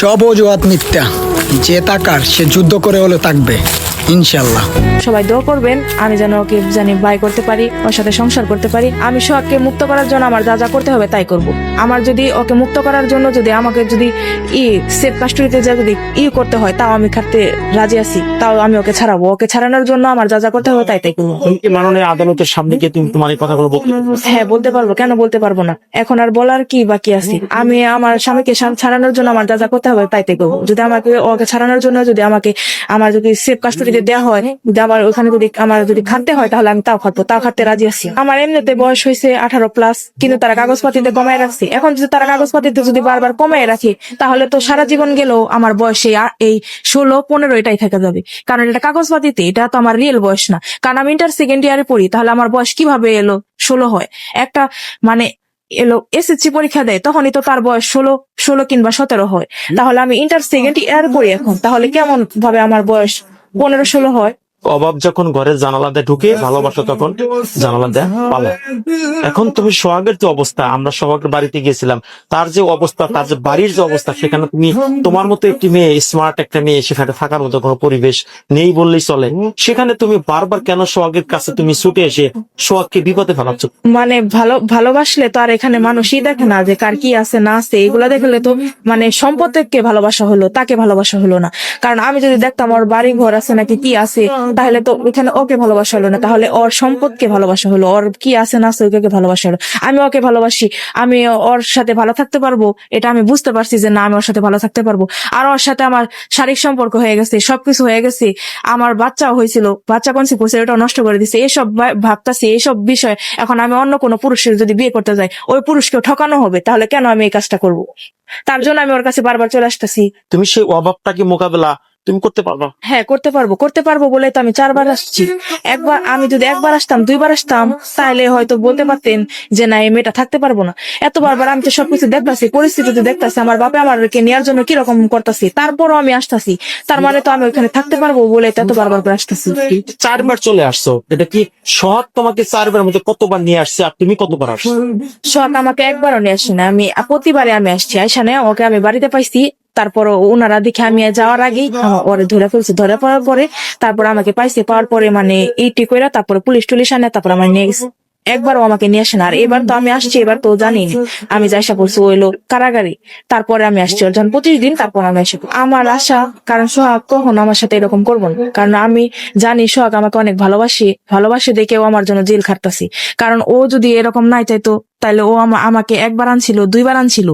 সব অজুহাত মিথ্যা। যে তাকার সে যুদ্ধ করে হলে থাকবে ইনশাল্লাহ। সবাই দোয়া করবেন আমি যেন ওকে বাই করতে পারি, ওর সাথে সংসার করতে পারি। আমি সোহাগকে মুক্ত করার জন্য আমার যা যা করতে হবে তাই করব। আমার যদি ওকে মুক্ত করার জন্য যদি আমাকে যদি সেফ কাস্টডিতে যদি করতে হয় তাও আমি খাটতে রাজি আছি, তাও আমি ওকে ছাড়াবো। ওকে ছাড়ানোর জন্য আমার যা যা করতে হবে তাই তাই করবো। তুমি কি মাননীয় আদালতের সামনে গিয়ে তুমি তোমার এই কথাগুলো বলতে? হ্যাঁ বলতে পারবো, কেন বলতে পারবো না। এখন আর বলার কি বাকি আছে? আমি আমার স্বামীকে ছাড়ানোর জন্য আমার যা যা করতে হবে তাই তাই করবো। যদি আমাকে ওকে ছাড়ানোর জন্য যদি আমাকে আমার যদি সেফ কাস্টডিতে দেওয়া হয়, যদি আমার ওখানে যদি আমার যদি খাটতে হয় তাহলে আমি তাও খাটবো, তাও খাটতে রাজি আছি। আমার এমনিতে বয়স হয়েছে 18+, কিন্তু তারা কাগজপাতিতে কমায় রাখছে। এখন যদি তারা কাগজপাতিতে যদি বারবার কমায় রাখে তাহলে তো সারা জীবন গেলেও আমার বয়স এই 16-15 এটাই থেকে যাবে। কারণ এটা কাগজপাতিতে, এটা তো আমার রিয়েল বয়স না। কারণ আমি ইন্টার সেকেন্ড ইয়ারে পড়ি, তাহলে আমার বয়স কিভাবে এলো 16 হয়? একটা মানে এলো এসএসসি পরীক্ষা দেয় তখনই তো তার বয়স 16 কিংবা 17 হয়। তাহলে আমি ইন্টার সেকেন্ড ইয়ার পড়ি এখন, তাহলে কেমন ভাবে আমার বয়স 15-16 হয়? অভাব যখন ঘরের জানালা দিয়ে ঢুকে, ভালোবাসা তখন জানালা দিয়ে পালায়। এখন তুমি সোহাগের যে অবস্থা, আমরা সোহাগের বাড়িতে গিয়েছিলাম, তার যে অবস্থা, তার যে বাড়ির যে অবস্থা, সেখানে তুমি তোমার মতো একটি মেয়ে, স্মার্ট একটা মেয়ে, সেখানে থাকার মতো কোনো পরিবেশ নেই বললেই চলে। সেখানে তুমি বারবার কেন সোহাগের কাছে তুমি ছুটে এসে সোহাগকে বিপদে ফেলাচ্ছ? মানে ভালোবাসলে তো আর এখানে মানুষই দেখে না যে কার কি আছে না আছে। এগুলা দেখলে তো মানে সম্পদকে ভালোবাসা হলো, তাকে ভালোবাসা হলো না। কারণ আমি যদি দেখতাম ওর বাড়ি ঘর আছে নাকি কি আছে, তাহলে তো এখানে ওকে ভালোবাসা হলো না, তাহলে ওর সম্পদকে ভালোবাসা হলো, ওর কি আছে না আছে ওকে ভালোবাসা হলো। আমি ওকে ভালোবাসি, আমি ওর সাথে ভালো থাকতে পারবো, এটা আমি বুঝতে পারছি যে না আমি ওর সাথে ভালো থাকতে পারবো। আর ওর সাথে আমার শারীরিক সম্পর্ক হয়ে গেছে, সবকিছু হয়ে গেছে, আমার বাচ্চাও হয়েছিল, বাচ্চা কনসিভ হয়েছে, ওটাও নষ্ট করে দিছে। এইসব ভাবতাছি, এইসব বিষয় এখন আমি অন্য কোনো পুরুষের যদি বিয়ে করতে যাই, ওই পুরুষকেও ঠকানো হবে, তাহলে কেন আমি এই কাজটা করব? তার জন্য আমি ওর কাছে বারবার চলে আসতেছি। তুমি সেই অভাবটাকে মোকাবেলা তুমি করতে পারবা? হ্যাঁ করতে পারবো বলে তো আমি 4বার আসছি। আমি যদি একবার আসতাম, 2বার আসতাম, তাহলে হয়তো বলতে পারতেন যে না এই মেয়েটা থাকতে পারবো না। এত বারবার আমি তো সবকিছু দেখতাছি, পরিস্থিতি দেখতাছি, আমার বাপে আমাকে নেওয়ার জন্য কিরকম করতেছি, তারপরও আমি আসতাছি। তার মানে তো আমি ওখানে থাকতে পারবো বলে তো এত বারবার করে আসতেছি। 4বার চলে আসছো, এটা কি সোহাগ তোমাকে 4বার মধ্যে কতবার নিয়ে আসছে আর তুমি কতবার আসছো? সোহাগ আমাকে একবারও নিয়ে আসি না, আমি প্রতিবারে আমি আসছি। আইসা নেই ওকে আমি বাড়িতে পাইছি, তারপর ওনারা দেখে আমি যাওয়ার আগেই ওরে ধরে ফেলছে। ধরে পড়ার পরে তারপর আমাকে পাইছে, পাওয়ার পরে মানে এইটি কইরা তারপরে পুলিশ টুলিশ আনে, তারপর আমার নিয়ে গেছে। একবারও আমাকে নিয়ে আসে না। আর এবার তো আমি আসছি, এবার তো জানি আমি যাইসা পড়ছি ওইলো কারাগারি, তারপরে আমি আসছি ওর যখন 25 দিন, তারপর আমি এসে আমার আশা। কারণ সোহাগ কখনো আমার সাথে এরকম করবো না, কারণ আমি জানি সোহাগ আমাকে অনেক ভালোবাসে দেখেও আমার জন্য জেল খাটতাছি। কারণ ও যদি এরকম নাই চাইতো তাহলে ও আমাকে 1বার আনছিল, 2বার আনছিল।